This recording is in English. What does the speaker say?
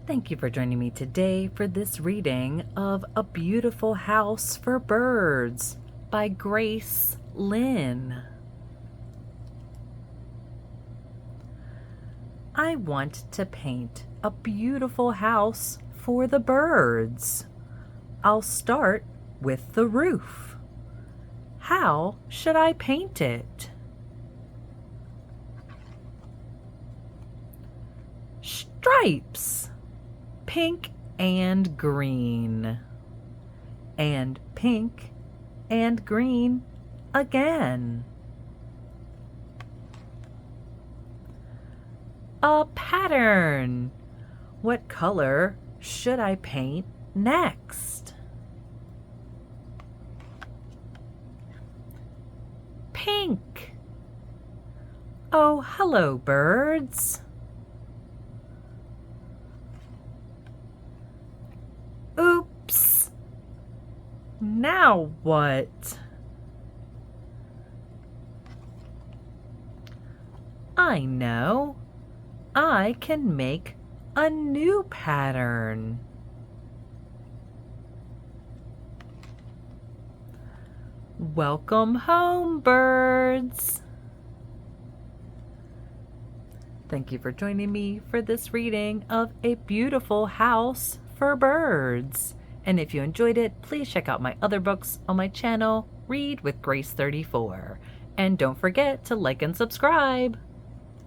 Thank you for joining me today for this reading of A Beautiful House for Birds by Grace Lin. I want to paint a beautiful house for the birds. I'll start with the roof. How should I paint it? Stripes. Pink and green, and pink and green again. A pattern. What color should I paint next? Pink. Oh, hello, birds. Oops! Now what? I know. I can make a new pattern. Welcome home, birds! Thank you for joining me for this reading of A Beautiful House for Birds. And if you enjoyed it, please check out my other books on my channel, Read with Grace 34. And don't forget to like and subscribe.